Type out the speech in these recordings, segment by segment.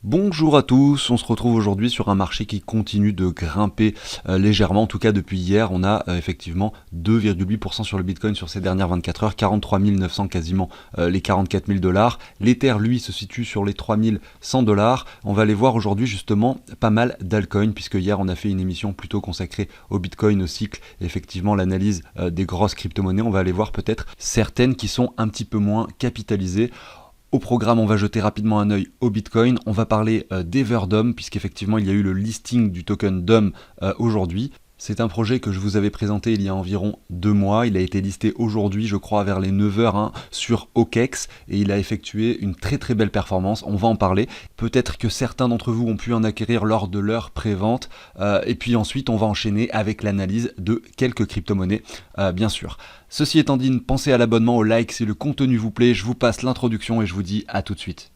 Bonjour à tous, on se retrouve aujourd'hui sur un marché qui continue de grimper légèrement, en tout cas depuis hier on a effectivement 2,8% sur le Bitcoin sur ces dernières 24 heures, 43 900 quasiment les 44 000 $. L'Ether lui se situe sur les 3 100 $. On va aller voir aujourd'hui justement pas mal d'altcoins puisque hier on a fait une émission plutôt consacrée au Bitcoin, au cycle, et effectivement l'analyse des grosses crypto-monnaies. On va aller voir peut-être certaines qui sont un petit peu moins capitalisées. Au programme, on va jeter rapidement un œil au Bitcoin. On va parler d'Everdom, puisqu'effectivement, il y a eu le listing du token DOM aujourd'hui. C'est un projet que je vous avais présenté il y a environ 2 mois. Il a été listé aujourd'hui, je crois, vers les 9 h sur OKEx et il a effectué une très très belle performance. On va en parler. Peut-être que certains d'entre vous ont pu en acquérir lors de leur pré-vente. Et puis ensuite, on va enchaîner avec l'analyse de quelques crypto-monnaies, bien sûr. Ceci étant dit, pensez à l'abonnement, au like si le contenu vous plaît. Je vous passe l'introduction et je vous dis à tout de suite.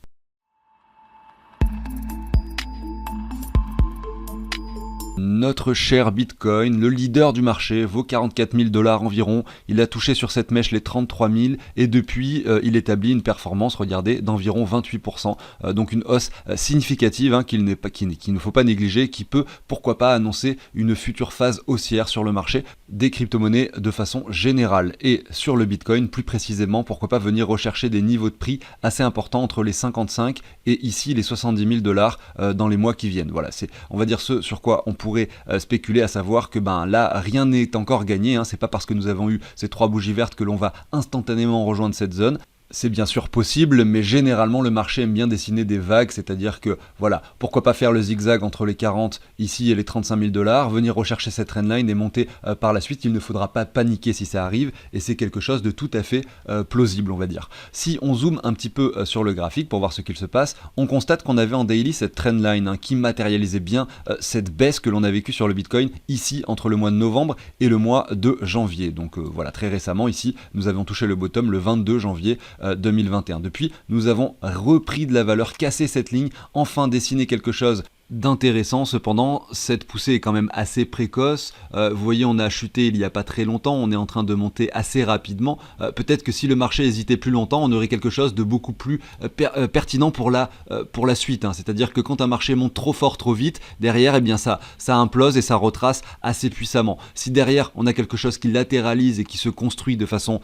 Notre cher Bitcoin, le leader du marché, vaut 44 000 $ environ. Il a touché sur cette mèche les 33 000 et depuis, il établit une performance, regardez, d'environ 28%. Donc une hausse significative qu'il ne faut pas négliger, qui peut, pourquoi pas, annoncer une future phase haussière sur le marché des crypto-monnaies de façon générale. Et sur le Bitcoin, plus précisément, pourquoi pas venir rechercher des niveaux de prix assez importants entre les 55 et ici les 70 000 $ dans les mois qui viennent. Voilà, c'est, on va dire, ce sur quoi on pourrait spéculer, à savoir que là rien n'est encore gagné, c'est pas parce que nous avons eu ces 3 bougies vertes que l'on va instantanément rejoindre cette zone. C'est bien sûr possible, mais généralement le marché aime bien dessiner des vagues, c'est-à-dire que voilà, pourquoi pas faire le zigzag entre les 40 ici et les 35 000 $, venir rechercher cette trendline et monter par la suite. Il ne faudra pas paniquer si ça arrive et c'est quelque chose de tout à fait plausible, on va dire. Si on zoome un petit peu sur le graphique pour voir ce qu'il se passe, on constate qu'on avait en daily cette trendline qui matérialisait bien cette baisse que l'on a vécue sur le Bitcoin ici entre le mois de novembre et le mois de janvier. Donc voilà, très récemment ici, nous avions touché le bottom le 22 janvier 2021. Depuis, nous avons repris de la valeur, cassé cette ligne, enfin dessiné quelque chose d'intéressant. Cependant, cette poussée est quand même assez précoce. Vous voyez, on a chuté il n'y a pas très longtemps, on est en train de monter assez rapidement. Peut-être que si le marché hésitait plus longtemps, on aurait quelque chose de beaucoup plus pertinent pour la suite. C'est-à-dire que quand un marché monte trop fort, trop vite, derrière, eh bien ça implose et ça retrace assez puissamment. Si derrière, on a quelque chose qui latéralise et qui se construit de façon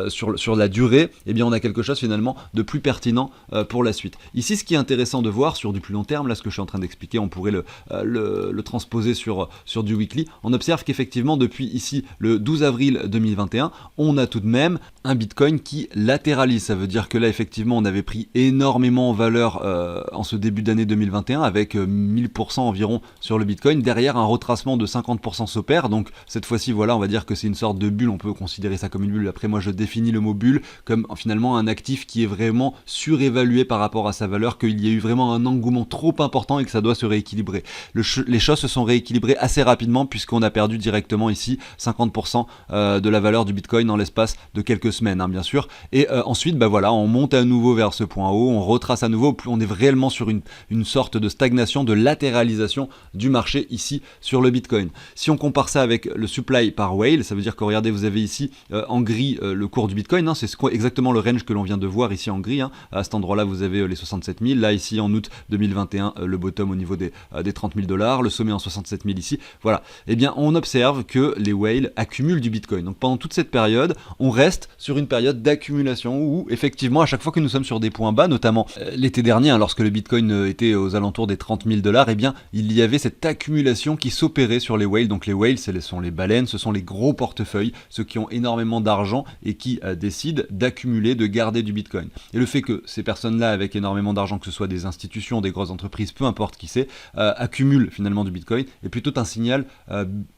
sur la durée, eh bien on a quelque chose finalement de plus pertinent pour la suite. Ici, ce qui est intéressant de voir sur du plus long terme, là ce que je suis en train d'expliquer, on pourrait le transposer sur du weekly. On observe qu'effectivement depuis ici le 12 avril 2021, on a tout de même un Bitcoin qui latéralise. Ça veut dire que là effectivement on avait pris énormément en valeur en ce début d'année 2021 avec 1000% environ sur le Bitcoin. Derrière, un retracement de 50% s'opère. Donc cette fois-ci, voilà, on va dire que c'est une sorte de bulle. On peut considérer ça comme une bulle. Après, moi je définis le mot bulle comme finalement un actif qui est vraiment surévalué par rapport à sa valeur, qu'il y a eu vraiment un engouement trop important et que ça doit se rééquilibrer. Les choses se sont rééquilibrées assez rapidement puisqu'on a perdu directement ici 50% de la valeur du Bitcoin en l'espace de quelques semaines, bien sûr. Et ensuite, voilà, on monte à nouveau vers ce point haut, on retrace à nouveau, on est réellement sur une sorte de stagnation, de latéralisation du marché ici sur le Bitcoin. Si on compare ça avec le supply par whale, ça veut dire que regardez, vous avez ici en gris le cours du Bitcoin, c'est exactement le range que l'on vient de voir ici en gris. À cet endroit-là, vous avez les 67 000, là ici en août 2021, le bottom au niveau des 30 000 $, le sommet en 67 000 ici, voilà. Eh bien, on observe que les whales accumulent du Bitcoin. Donc pendant toute cette période, on reste sur une période d'accumulation où effectivement, à chaque fois que nous sommes sur des points bas, notamment l'été dernier, lorsque le Bitcoin était aux alentours des 30 000 $, eh bien, il y avait cette accumulation qui s'opérait sur les whales. Donc les whales, ce sont les baleines, ce sont les gros portefeuilles, ceux qui ont énormément d'argent et qui décident d'accumuler, de garder du Bitcoin. Et le fait que ces personnes-là, avec énormément d'argent, que ce soit des institutions, des grosses entreprises, peu importe qui c'est, accumulent finalement du Bitcoin, est plutôt un signal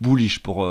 bullish pour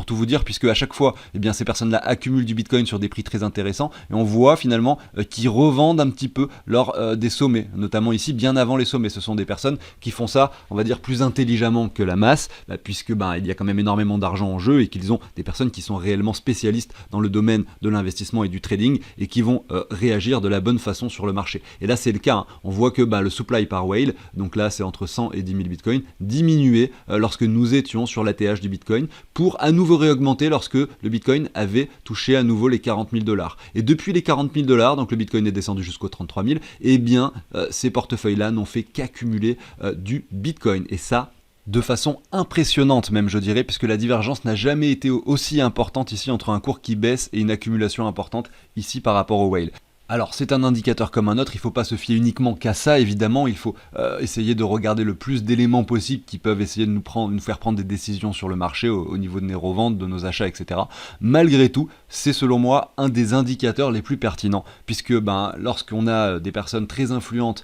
tout vous dire, puisque à chaque fois, eh bien, ces personnes-là accumulent du Bitcoin sur des prix très intéressants et on voit finalement qu'ils revendent un petit peu lors des sommets, notamment ici bien avant les sommets. Ce sont des personnes qui font ça, on va dire, plus intelligemment que la masse, puisque il y a quand même énormément d'argent en jeu et qu'ils ont des personnes qui sont réellement spécialistes dans le domaine de l'investissement et du trading et qui vont réagir de la bonne façon sur le marché. Et là, c'est le cas. On voit que le supply par whale, donc là, c'est entre 100 et 10 000 bitcoins, diminuait lorsque nous étions sur l'ATH du bitcoin pour à nouveau réaugmenter lorsque le bitcoin avait touché à nouveau les 40 000 $. Et depuis les 40 000 $, donc le bitcoin est descendu jusqu'aux 33 000, eh bien ces portefeuilles-là n'ont fait qu'accumuler du bitcoin. Et ça, de façon impressionnante même, je dirais, puisque la divergence n'a jamais été aussi importante ici entre un cours qui baisse et une accumulation importante ici par rapport au whale. Alors c'est un indicateur comme un autre, il ne faut pas se fier uniquement qu'à ça, évidemment, il faut essayer de regarder le plus d'éléments possibles qui peuvent essayer de nous faire prendre des décisions sur le marché au niveau de nos reventes, de nos achats, etc. Malgré tout, c'est selon moi un des indicateurs les plus pertinents, puisque lorsqu'on a des personnes très influentes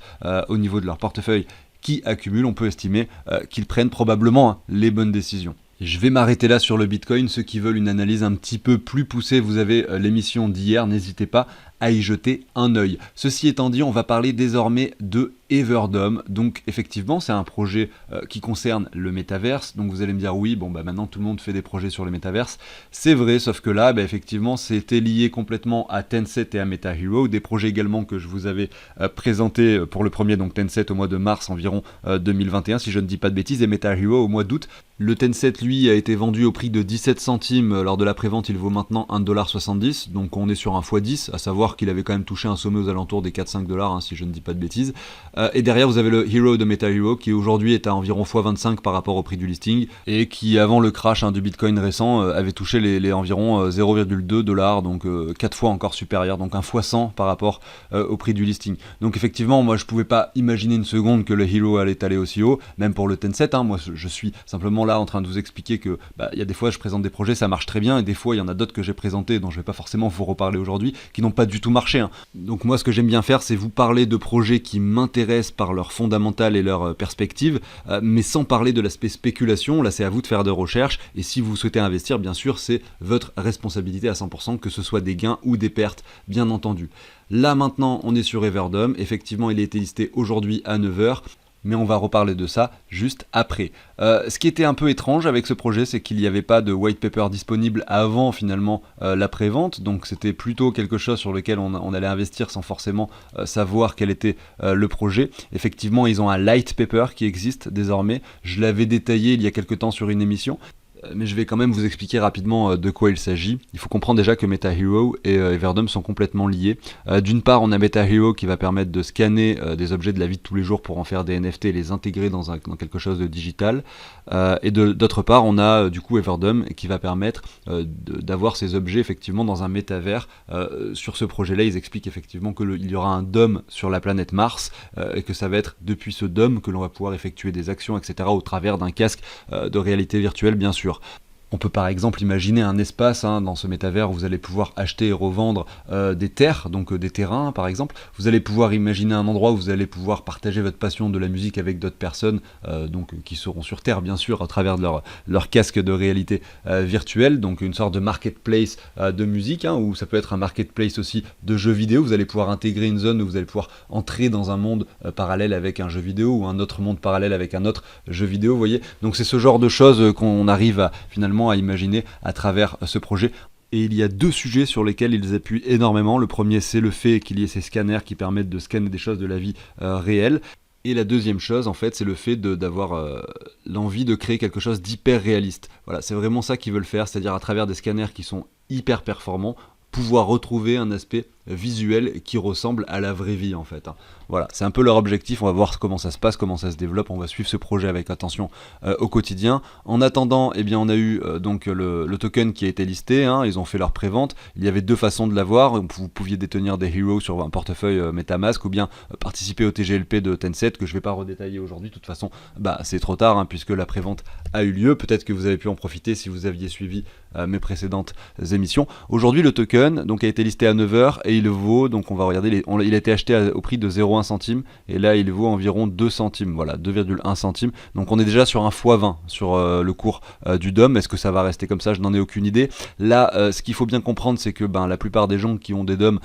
au niveau de leur portefeuille qui accumulent, on peut estimer qu'ils prennent probablement les bonnes décisions. Je vais m'arrêter là sur le Bitcoin. Ceux qui veulent une analyse un petit peu plus poussée, vous avez l'émission d'hier, n'hésitez pas à y jeter un œil. Ceci étant dit, on va parler désormais de Everdome. Donc effectivement, c'est un projet qui concerne le métaverse. Donc vous allez me dire oui, maintenant tout le monde fait des projets sur le métaverse. C'est vrai, sauf que là, effectivement, c'était lié complètement à Tencent et à MetaHero. Des projets également que je vous avais présentés pour le premier, donc Tencent au mois de mars environ 2021, si je ne dis pas de bêtises, et MetaHero au mois d'août. Le Tencent, lui, a été vendu au prix de 17 centimes lors de la prévente. Il vaut maintenant 1,70$. Donc on est sur un x10, à savoir qu'il avait quand même touché un sommet aux alentours des 4-5 $, si je ne dis pas de bêtises. Et derrière, vous avez le Hero de MetaHero qui aujourd'hui est à environ x25 par rapport au prix du listing et qui, avant le crash du Bitcoin récent, avait touché les environ 0,2$, donc 4 fois encore supérieur, donc un x100 par rapport au prix du listing. Donc effectivement, moi je pouvais pas imaginer une seconde que le Hero allait aller aussi haut, même pour le Tencent. Moi je suis simplement là en train de vous expliquer que il y a des fois je présente des projets, ça marche très bien, et des fois il y en a d'autres que j'ai présentés dont je vais pas forcément vous reparler aujourd'hui, qui n'ont pas du tout marché. Donc moi ce que j'aime bien faire, c'est vous parler de projets qui m'intéressent par leur fondamental et leur perspective, mais sans parler de l'aspect spéculation. Là c'est à vous de faire des recherches, et si vous souhaitez investir, bien sûr c'est votre responsabilité à 100%, que ce soit des gains ou des pertes, bien entendu. Là maintenant on est sur Everdome, effectivement il a été listé aujourd'hui à 9h, mais on va reparler de ça juste après. Ce qui était un peu étrange avec ce projet, c'est qu'il n'y avait pas de white paper disponible avant finalement la prévente, donc c'était plutôt quelque chose sur lequel on allait investir sans forcément savoir quel était le projet. Effectivement, ils ont un light paper qui existe désormais, je l'avais détaillé il y a quelques temps sur une émission, mais je vais quand même vous expliquer rapidement de quoi il s'agit. Il faut comprendre déjà que MetaHero et Everdome sont complètement liés. D'une part, on a MetaHero qui va permettre de scanner des objets de la vie de tous les jours pour en faire des NFT et les intégrer dans quelque chose de digital. Et d'autre part, on a du coup Everdome qui va permettre d'avoir ces objets effectivement dans un métavers. Sur ce projet-là, ils expliquent effectivement qu'il y aura un dôme sur la planète Mars et que ça va être depuis ce dôme que l'on va pouvoir effectuer des actions, etc. au travers d'un casque de réalité virtuelle, bien sûr. On peut par exemple imaginer un espace dans ce métavers où vous allez pouvoir acheter et revendre des terres, donc des terrains par exemple. Vous allez pouvoir imaginer un endroit où vous allez pouvoir partager votre passion de la musique avec d'autres personnes, qui seront sur Terre bien sûr, à travers leur casque de réalité virtuelle, donc une sorte de marketplace de musique, ou ça peut être un marketplace aussi de jeux vidéo. Vous allez pouvoir intégrer une zone où vous allez pouvoir entrer dans un monde parallèle avec un jeu vidéo, ou un autre monde parallèle avec un autre jeu vidéo, vous voyez. Donc c'est ce genre de choses qu'on arrive à finalement à imaginer à travers ce projet. Et il y a deux sujets sur lesquels ils appuient énormément. Le premier, c'est le fait qu'il y ait ces scanners qui permettent de scanner des choses de la vie réelle. Et la deuxième chose, en fait, c'est le fait d'avoir l'envie de créer quelque chose d'hyper réaliste. Voilà, c'est vraiment ça qu'ils veulent faire, c'est-à-dire à travers des scanners qui sont hyper performants, pouvoir retrouver un aspect visuel qui ressemble à la vraie vie en fait. Voilà, c'est un peu leur objectif, on va voir comment ça se passe, comment ça se développe, on va suivre ce projet avec attention au quotidien. En attendant, on a eu donc le token qui a été listé, ils ont fait leur prévente. Il y avait deux façons de l'avoir, vous pouviez détenir des Heroes sur un portefeuille Metamask, ou bien participer au TGLP de Tencent, que je ne vais pas redétailler aujourd'hui. De toute façon, c'est trop tard puisque la prévente a eu lieu. Peut-être que vous avez pu en profiter si vous aviez suivi mes précédentes émissions. Aujourd'hui, le token donc a été listé à 9h et il vaut, donc on va regarder, il a été acheté au prix de 0,1 centime, et là il vaut environ 2 centimes, voilà, 2,1 centimes. Donc on est déjà sur un x20 sur le cours du DOM. Est-ce que ça va rester comme ça? Je n'en ai aucune idée. Là, ce qu'il faut bien comprendre, c'est que la plupart des gens qui ont des DOM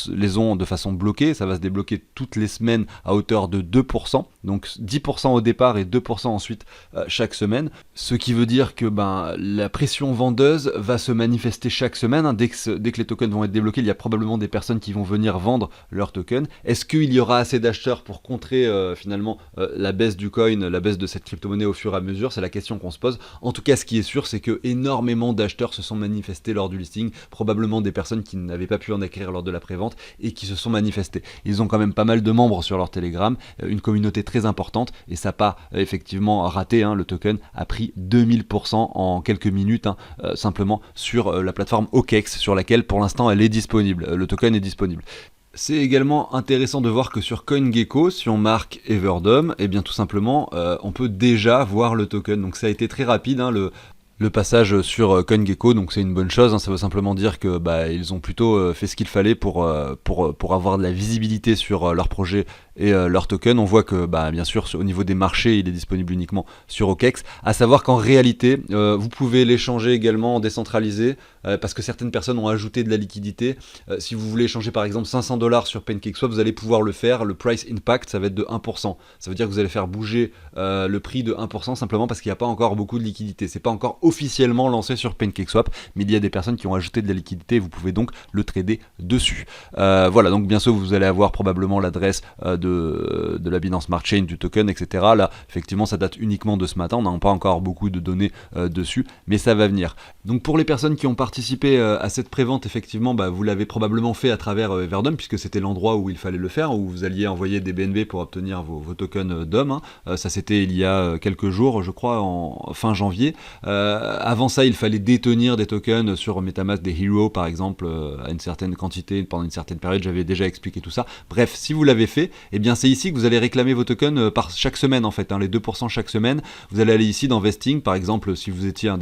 les ont de façon bloquée. Ça va se débloquer toutes les semaines à hauteur de 2%. donc 10% au départ et 2% ensuite chaque semaine, ce qui veut dire que la pression vendeuse va se manifester chaque semaine, hein. Dès que les tokens vont être débloqués, il y a probablement des personnes qui vont venir vendre leurs tokens. Est-ce qu'il y aura assez d'acheteurs pour contrer finalement la baisse du coin, la baisse de cette crypto-monnaie au fur et à mesure? C'est la question qu'on se pose. En tout cas, ce qui est sûr, c'est que énormément d'acheteurs se sont manifestés lors du listing, probablement des personnes qui n'avaient pas pu en acquérir lors de la prévente et qui se sont manifestés. Ils ont quand même pas mal de membres sur leur Telegram, une communauté très importante, et ça n'a pas effectivement raté, hein. Le token a pris 2000% en quelques minutes, hein, simplement sur la plateforme OKEx, sur laquelle pour l'instant elle est disponible. Le token est disponible. C'est également intéressant de voir que sur CoinGecko, si on marque Everdom, et bien tout simplement, on peut déjà voir le token. Donc ça a été très rapide, hein, le passage sur CoinGecko, donc c'est une bonne chose, hein. Ça veut simplement dire que ils ont plutôt fait ce qu'il fallait pour avoir de la visibilité sur leur projet et leur token. On voit que bien sûr au niveau des marchés il est disponible uniquement sur OKEx, à savoir qu'en réalité vous pouvez l'échanger également en décentralisé, parce que certaines personnes ont ajouté de la liquidité. Si vous voulez échanger par exemple $500 sur PancakeSwap, vous allez pouvoir le faire. Le price impact, ça va être de 1%, ça veut dire que vous allez faire bouger le prix de 1% simplement parce qu'il n'y a pas encore beaucoup de liquidité. C'est pas encore officiellement lancé sur PancakeSwap, mais il y a des personnes qui ont ajouté de la liquidité et vous pouvez donc le trader dessus. Voilà, donc bien sûr vous allez avoir probablement l'adresse de la Binance Smart Chain du token, etc. Là, effectivement, ça date uniquement de ce matin, on n'a pas encore beaucoup de données dessus, mais ça va venir. Donc pour les personnes qui ont participé à cette prévente, effectivement, vous l'avez probablement fait à travers Everdom, puisque c'était l'endroit où il fallait le faire, où vous alliez envoyer des BNB pour obtenir vos tokens DOM, hein. Ça c'était il y a quelques jours, je crois, en fin janvier. Avant ça, il fallait détenir des tokens sur MetaMask, des Hero par exemple, à une certaine quantité, pendant une certaine période, j'avais déjà expliqué tout ça. Bref, si vous l'avez fait, eh bien c'est ici que vous allez réclamer vos tokens par chaque semaine en fait, hein, les 2% chaque semaine. Vous allez aller ici dans Vesting, par exemple, si vous étiez un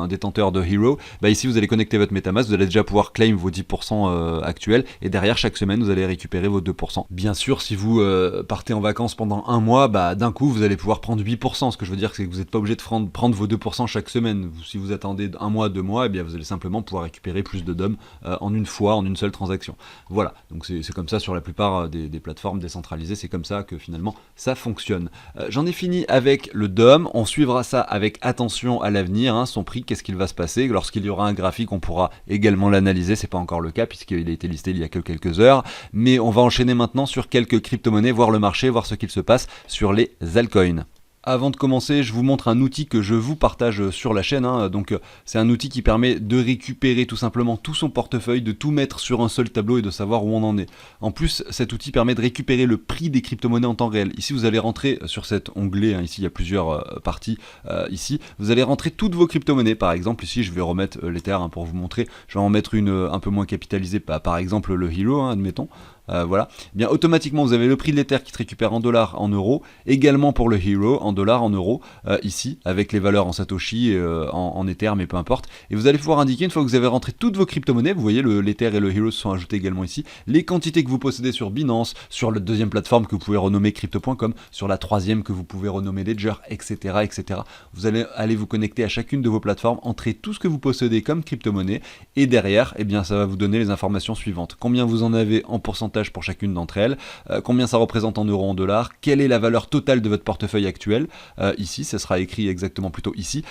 détenteur de Hero, ici vous allez connecter votre MetaMask, vous allez déjà pouvoir claim vos 10% actuels, et derrière chaque semaine vous allez récupérer vos 2%. Bien sûr, si vous partez en vacances pendant un mois, d'un coup vous allez pouvoir prendre 8%. Ce que je veux dire, c'est que vous n'êtes pas obligé de prendre vos 2% chaque semaine. Si vous attendez un mois, 2 mois, eh bien vous allez simplement pouvoir récupérer plus de DOM en une fois, en une seule transaction. Voilà, donc c'est comme ça sur la plupart des plateformes décentralisées, c'est comme ça que finalement ça fonctionne. J'en ai fini avec le DOM, on suivra ça avec attention à l'avenir, hein, son prix, qu'est-ce qu'il va se passer. Lorsqu'il y aura un graphique, on pourra également l'analyser, c'est pas encore le cas puisqu'il a été listé il y a que quelques heures, mais on va enchaîner maintenant sur quelques crypto-monnaies, voir le marché, voir ce qu'il se passe sur les altcoins. Avant de commencer, je vous montre un outil que je vous partage sur la chaîne, hein. Donc c'est un outil qui permet de récupérer tout simplement tout son portefeuille, de tout mettre sur un seul tableau et de savoir où on en est. En plus, cet outil permet de récupérer le prix des crypto-monnaies en temps réel. Ici, vous allez rentrer sur cet onglet, hein, ici il y a plusieurs parties, ici, vous allez rentrer toutes vos crypto-monnaies. Par exemple, ici je vais remettre l'Ether, hein, pour vous montrer, je vais en mettre une un peu moins capitalisée, par exemple le Hero, hein, admettons. Voilà, bien automatiquement vous avez le prix de l'Ether qui se récupère en dollars, en euros, également pour le Hero, en dollars, en euros, ici, avec les valeurs en Satoshi, en Ether, mais peu importe. Et vous allez pouvoir indiquer, une fois que vous avez rentré toutes vos crypto-monnaies, vous voyez, l'Ether et le Hero se sont ajoutés également ici, les quantités que vous possédez sur Binance, sur la deuxième plateforme que vous pouvez renommer Crypto.com, sur la troisième que vous pouvez renommer Ledger, etc., etc. Vous allez aller vous connecter à chacune de vos plateformes, entrer tout ce que vous possédez comme crypto-monnaie, et derrière, eh bien, ça va vous donner les informations suivantes. Combien vous en avez en pourcentage pour chacune d'entre elles, combien ça représente en euros, en dollars, quelle est la valeur totale de votre portefeuille actuel, ici, ça sera écrit exactement plutôt ici,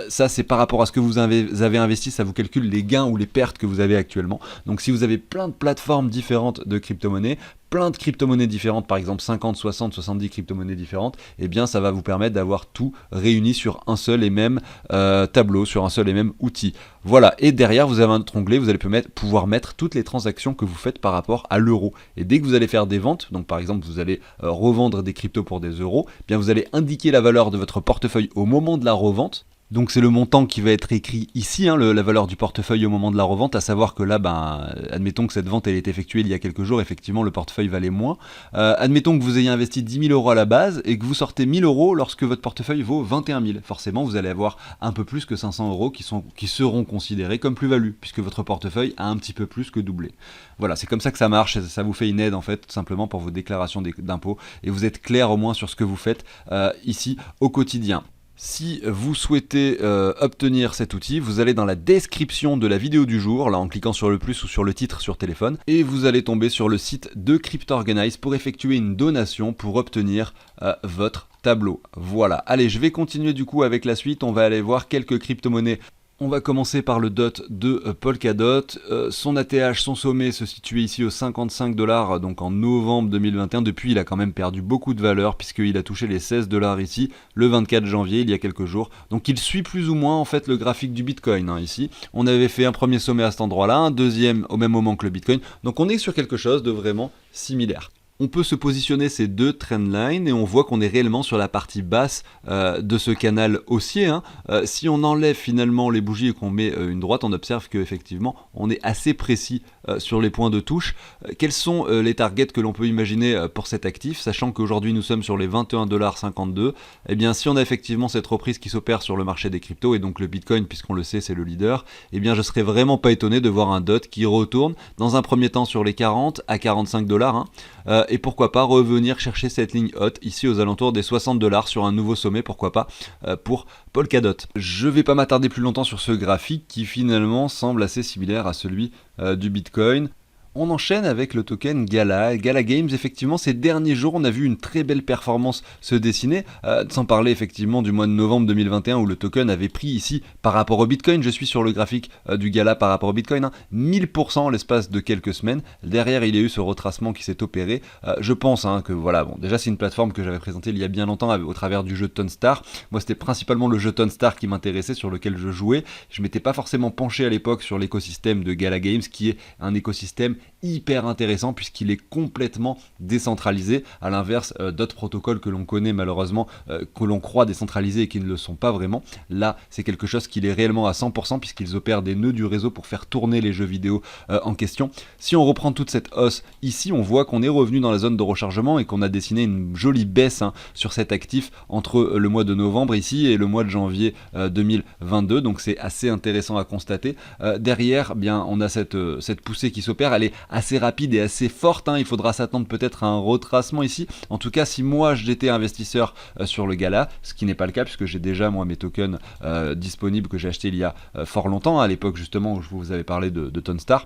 ça c'est par rapport à ce que vous avez investi, ça vous calcule les gains ou les pertes que vous avez actuellement. Donc si vous avez plein de plateformes différentes de crypto-monnaies, plein de crypto-monnaies différentes, par exemple 50, 60, 70 crypto-monnaies différentes, et bien ça va vous permettre d'avoir tout réuni sur un seul et même tableau, sur un seul et même outil. Voilà, et derrière vous avez un autre onglet, vous allez pouvoir mettre toutes les transactions que vous faites par rapport à l'euro. Et dès que vous allez faire des ventes, donc par exemple vous allez revendre des cryptos pour des euros, bien vous allez indiquer la valeur de votre portefeuille au moment de la revente. Donc c'est le montant qui va être écrit ici, hein, la valeur du portefeuille au moment de la revente, à savoir que là, admettons que cette vente elle est effectuée il y a quelques jours, effectivement le portefeuille valait moins. Admettons que vous ayez investi 10 000 euros à la base et que vous sortez 1000 euros lorsque votre portefeuille vaut 21 000. Forcément, vous allez avoir un peu plus que 500 euros qui seront considérés comme plus-value, puisque votre portefeuille a un petit peu plus que doublé. Voilà, c'est comme ça que ça marche, ça vous fait une aide en fait, tout simplement pour vos déclarations d'impôts, et vous êtes clair au moins sur ce que vous faites ici au quotidien. Si vous souhaitez obtenir cet outil, vous allez dans la description de la vidéo du jour, là en cliquant sur le plus ou sur le titre sur téléphone, et vous allez tomber sur le site de CryptOrganize pour effectuer une donation pour obtenir votre tableau. Voilà, allez, je vais continuer du coup avec la suite, on va aller voir quelques crypto-monnaies. On va commencer par le DOT de Polkadot. Son ATH, son sommet se situait ici aux 55 $, donc en novembre 2021. Depuis, il a quand même perdu beaucoup de valeur puisqu'il a touché les 16 $ ici le 24 janvier, il y a quelques jours. Donc il suit plus ou moins en fait le graphique du Bitcoin ici. On avait fait un premier sommet à cet endroit-là, un deuxième au même moment que le Bitcoin. Donc on est sur quelque chose de vraiment similaire. On peut se positionner ces deux trendlines et on voit qu'on est réellement sur la partie basse de ce canal haussier. Si on enlève finalement les bougies et qu'on met une droite, on observe qu'effectivement on est assez précis sur les points de touche. Quels sont les targets que l'on peut imaginer pour cet actif, sachant qu'aujourd'hui nous sommes sur les 21,52 $. Eh bien si on a effectivement cette reprise qui s'opère sur le marché des cryptos et donc le Bitcoin, puisqu'on le sait c'est le leader, eh bien je serais vraiment pas étonné de voir un DOT qui retourne dans un premier temps sur les 40 à 45 $. Et pourquoi pas revenir chercher cette ligne haute ici aux alentours des 60 $ sur un nouveau sommet, pourquoi pas pour Polkadot. Je vais pas m'attarder plus longtemps sur ce graphique qui finalement semble assez similaire à celui du Bitcoin. On enchaîne avec le token Gala. Gala Games, effectivement, ces derniers jours, on a vu une très belle performance se dessiner, sans parler effectivement du mois de novembre 2021 où le token avait pris ici par rapport au Bitcoin. Je suis sur le graphique du Gala par rapport au Bitcoin, 1000% en l'espace de quelques semaines. Derrière, il y a eu ce retracement qui s'est opéré. Je pense que voilà, bon, déjà c'est une plateforme que j'avais présentée il y a bien longtemps au travers du jeu Tonstar. Moi, c'était principalement le jeu Tonstar qui m'intéressait, sur lequel je jouais. Je m'étais pas forcément penché à l'époque sur l'écosystème de Gala Games, qui est un écosystème hyper intéressant puisqu'il est complètement décentralisé, à l'inverse d'autres protocoles que l'on connaît malheureusement, que l'on croit décentralisés et qui ne le sont pas vraiment. Là, c'est quelque chose qui est réellement à 100% puisqu'ils opèrent des nœuds du réseau pour faire tourner les jeux vidéo en question. Si on reprend toute cette hausse ici, on voit qu'on est revenu dans la zone de rechargement et qu'on a dessiné une jolie baisse sur cet actif entre le mois de novembre ici et le mois de janvier 2022, donc c'est assez intéressant à constater. Derrière, bien, on a cette poussée qui s'opère, elle est assez rapide et assez forte, il faudra s'attendre peut-être à un retracement ici. En tout cas, si moi j'étais investisseur sur le Gala, ce qui n'est pas le cas puisque j'ai déjà moi mes tokens disponibles que j'ai achetés il y a fort longtemps, à l'époque justement où je vous avais parlé de Tonstar.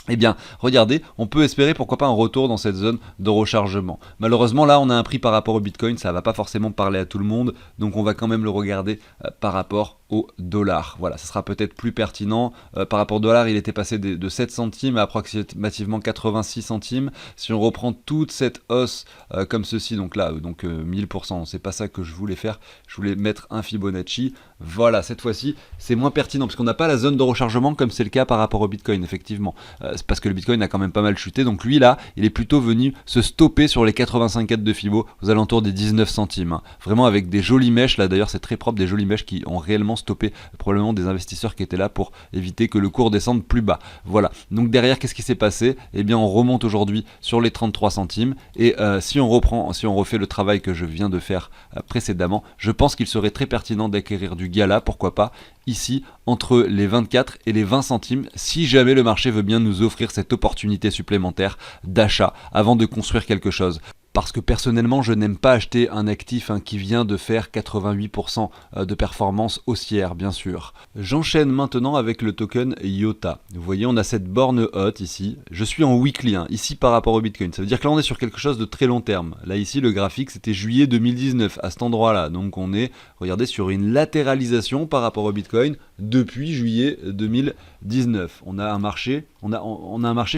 Eh bien, regardez, on peut espérer pourquoi pas un retour dans cette zone de rechargement. Malheureusement, là, on a un prix par rapport au Bitcoin, ça va pas forcément parler à tout le monde, donc on va quand même le regarder par rapport au dollar. Voilà, ça sera peut-être plus pertinent. Par rapport au dollar, il était passé de 7 centimes à approximativement 86 centimes. Si on reprend toute cette hausse comme ceci, donc là, 1000%, c'est pas ça que je voulais faire. Je voulais mettre un Fibonacci. Voilà, cette fois-ci, c'est moins pertinent parce qu'on n'a pas la zone de rechargement comme c'est le cas par rapport au Bitcoin, effectivement. C'est parce que le Bitcoin a quand même pas mal chuté. Donc lui, là, il est plutôt venu se stopper sur les 85,4 de Fibo aux alentours des 19 centimes. Vraiment avec des jolies mèches. Là, d'ailleurs, c'est très propre, des jolies mèches qui ont réellement stoppé probablement des investisseurs qui étaient là pour éviter que le cours descende plus bas. Voilà. Donc derrière, qu'est-ce qui s'est passé? Eh bien, on remonte aujourd'hui sur les 33 centimes. Et si on refait le travail que je viens de faire précédemment, je pense qu'il serait très pertinent d'acquérir du Gala, pourquoi pas, ici, entre les 24 et les 20 centimes, si jamais le marché veut bien nous offrir cette opportunité supplémentaire d'achat avant de construire quelque chose. Parce que personnellement, je n'aime pas acheter un actif qui vient de faire 88% de performance haussière, bien sûr. J'enchaîne maintenant avec le token IOTA. Vous voyez, on a cette borne haute ici. Je suis en weekly, ici par rapport au Bitcoin. Ça veut dire que là, on est sur quelque chose de très long terme. Là, ici, le graphique, c'était juillet 2019, à cet endroit-là. Donc, on est, regardez, sur une latéralisation par rapport au Bitcoin depuis juillet 2019. On a un marché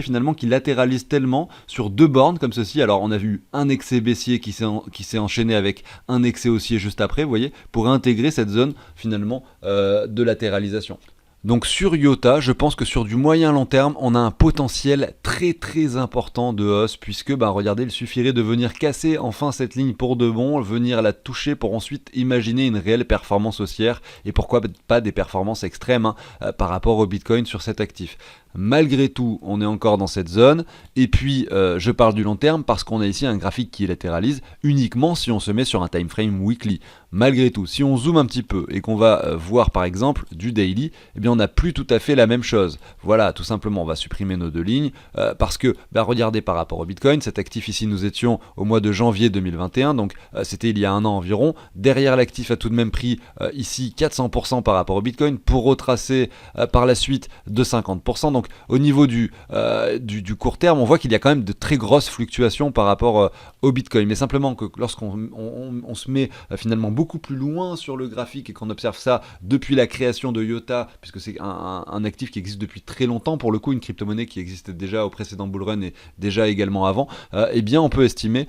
finalement qui latéralise tellement sur deux bornes comme ceci. Alors, on a vu un excès baissier qui s'est enchaîné avec un excès haussier juste après, vous voyez, pour intégrer cette zone finalement de latéralisation. Donc sur IOTA, je pense que sur du moyen long terme, on a un potentiel très très important de hausse puisque, regardez, il suffirait de venir casser enfin cette ligne pour de bon, venir la toucher pour ensuite imaginer une réelle performance haussière et pourquoi pas des performances extrêmes par rapport au Bitcoin sur cet actif. Malgré tout, on est encore dans cette zone. Et puis, je parle du long terme parce qu'on a ici un graphique qui latéralise uniquement si on se met sur un time frame weekly. Malgré tout, si on zoome un petit peu et qu'on va voir par exemple du daily, eh bien on n'a plus tout à fait la même chose. Voilà, tout simplement, on va supprimer nos deux lignes parce que, regardez par rapport au Bitcoin, cet actif ici, nous étions au mois de janvier 2021, donc c'était il y a un an environ. Derrière l'actif a tout de même pris ici 400% par rapport au Bitcoin pour retracer par la suite de 50%. Donc au niveau du court terme, on voit qu'il y a quand même de très grosses fluctuations par rapport au Bitcoin. Mais simplement que lorsqu'on se met finalement beaucoup plus loin sur le graphique et qu'on observe ça depuis la création de IOTA, puisque c'est un actif qui existe depuis très longtemps, pour le coup une crypto-monnaie qui existait déjà au précédent bull run et déjà également avant, eh bien on peut estimer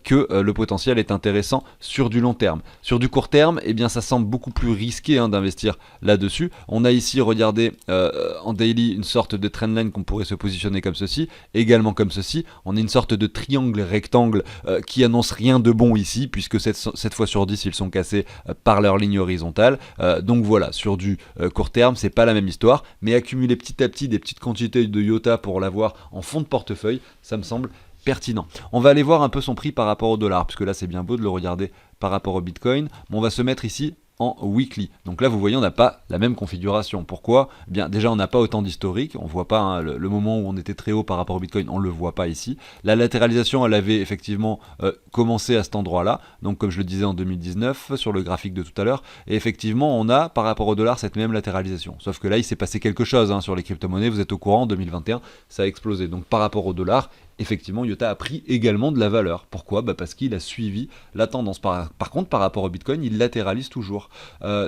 que le potentiel est intéressant sur du long terme. Sur du court terme, eh bien ça semble beaucoup plus risqué d'investir là-dessus. On a ici, regardez, en daily, une sorte de trendline qu'on pourrait se positionner comme ceci, également comme ceci. On a une sorte de triangle rectangle qui annonce rien de bon ici, puisque 7 fois sur 10, ils sont cassés par leur ligne horizontale. Donc voilà, sur du court terme, c'est pas la même histoire, mais accumuler petit à petit des petites quantités de IOTA pour l'avoir en fond de portefeuille, ça me semble pertinent. On va aller voir un peu son prix par rapport au dollar, puisque là c'est bien beau de le regarder par rapport au Bitcoin, mais on va se mettre ici en weekly. Donc là vous voyez on n'a pas la même configuration. Pourquoi ? Eh bien déjà on n'a pas autant d'historique, on voit pas le moment où on était très haut par rapport au Bitcoin, on le voit pas ici. La latéralisation elle avait effectivement commencé à cet endroit là, donc comme je le disais en 2019 sur le graphique de tout à l'heure, et effectivement on a par rapport au dollar cette même latéralisation. Sauf que là il s'est passé quelque chose sur les crypto-monnaies, vous êtes au courant, en 2021 ça a explosé. Donc par rapport au dollar, effectivement, IOTA a pris également de la valeur. Pourquoi ? Parce qu'il a suivi la tendance. Par contre, par rapport au Bitcoin, il latéralise toujours.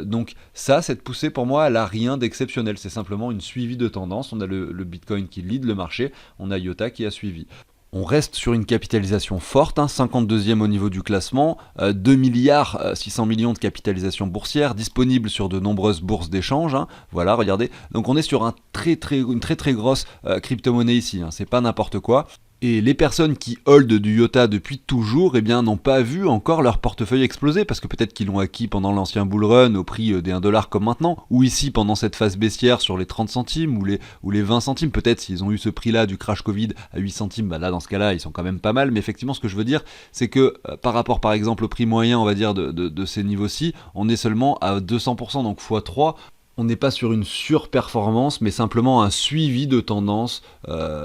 Donc ça, cette poussée, pour moi, elle n'a rien d'exceptionnel. C'est simplement une suivi de tendance. On a le Bitcoin qui lead le marché, on a IOTA qui a suivi. On reste sur une capitalisation forte, 52e au niveau du classement, 2 milliards 600 millions de capitalisation boursière, disponible sur de nombreuses bourses d'échange. Voilà, regardez. Donc on est sur une très très grosse crypto-monnaie ici, c'est pas n'importe quoi. Et les personnes qui hold du IOTA depuis toujours, eh bien, n'ont pas vu encore leur portefeuille exploser, parce que peut-être qu'ils l'ont acquis pendant l'ancien bull run au prix des 1$ comme maintenant, ou ici pendant cette phase baissière sur les 30 centimes ou les 20 centimes, peut-être s'ils ont eu ce prix-là du crash Covid à 8 centimes, là dans ce cas-là ils sont quand même pas mal, mais effectivement ce que je veux dire c'est que par rapport par exemple au prix moyen on va dire de ces niveaux-ci, on est seulement à 200%, donc x3. On n'est pas sur une surperformance, mais simplement un suivi de tendance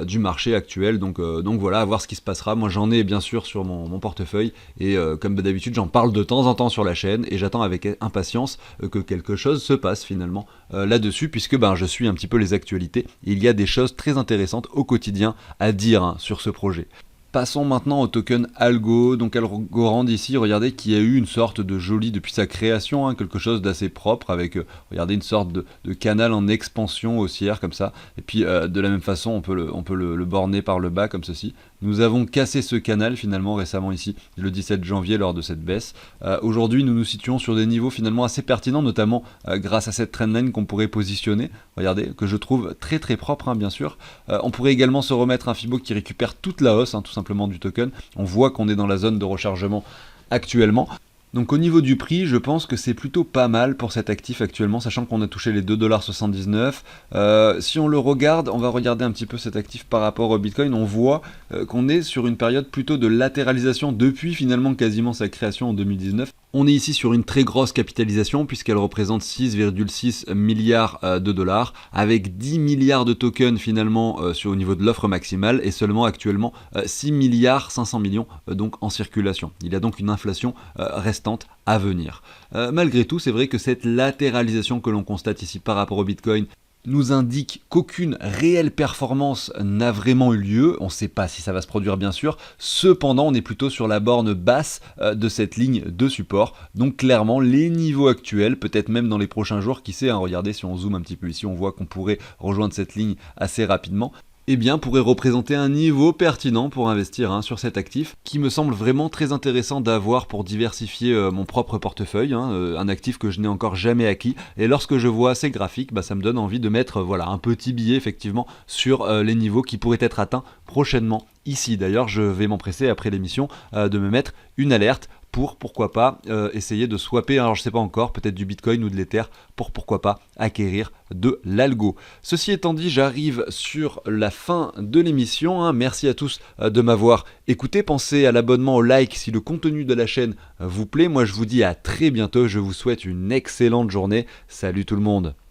du marché actuel. Donc voilà, à voir ce qui se passera. Moi j'en ai bien sûr sur mon portefeuille et comme d'habitude j'en parle de temps en temps sur la chaîne et j'attends avec impatience que quelque chose se passe finalement là-dessus, puisque je suis un petit peu les actualités. Et il y a des choses très intéressantes au quotidien à dire sur ce projet. Passons maintenant au token Algo, donc Algorand ici, regardez, qui a eu une sorte de joli, depuis sa création, quelque chose d'assez propre, avec, regardez, une sorte de canal en expansion haussière, comme ça, et puis de la même façon, on peut le borner par le bas, comme ceci. Nous avons cassé ce canal, finalement, récemment ici, le 17 janvier, lors de cette baisse. Aujourd'hui, nous nous situons sur des niveaux, finalement, assez pertinents, notamment grâce à cette trendline qu'on pourrait positionner, regardez, que je trouve très très propre, bien sûr. On pourrait également se remettre un Fibo qui récupère toute la hausse, tout simplement, du token. On voit qu'on est dans la zone de rechargement actuellement. Donc au niveau du prix, je pense que c'est plutôt pas mal pour cet actif actuellement, sachant qu'on a touché les 2,79$. Si on le regarde, on va regarder un petit peu cet actif par rapport au Bitcoin, on voit qu'on est sur une période plutôt de latéralisation depuis finalement quasiment sa création en 2019. On est ici sur une très grosse capitalisation puisqu'elle représente 6,6 milliards de dollars avec 10 milliards de tokens finalement au niveau de l'offre maximale et seulement actuellement 6 milliards 500 millions donc en circulation. Il y a donc une inflation restante à venir. Malgré tout, c'est vrai que cette latéralisation que l'on constate ici par rapport au Bitcoin nous indique qu'aucune réelle performance n'a vraiment eu lieu. On ne sait pas si ça va se produire bien sûr. Cependant, on est plutôt sur la borne basse de cette ligne de support. Donc clairement, les niveaux actuels, peut-être même dans les prochains jours, qui sait, regardez, si on zoome un petit peu ici, on voit qu'on pourrait rejoindre cette ligne assez rapidement. Pourrait représenter un niveau pertinent pour investir sur cet actif qui me semble vraiment très intéressant d'avoir pour diversifier mon propre portefeuille, un actif que je n'ai encore jamais acquis, et lorsque je vois ces graphiques, ça me donne envie de mettre un petit billet effectivement sur les niveaux qui pourraient être atteints prochainement. Ici d'ailleurs je vais m'empresser après l'émission de me mettre une alerte pour, pourquoi pas, essayer de swapper, alors je sais pas encore, peut-être du Bitcoin ou de l'Ether, pour pourquoi pas acquérir de l'algo. Ceci étant dit, j'arrive sur la fin de l'émission, hein. Merci à tous de m'avoir écouté. Pensez à l'abonnement, au like si le contenu de la chaîne vous plaît. Moi je vous dis à très bientôt, je vous souhaite une excellente journée. Salut tout le monde.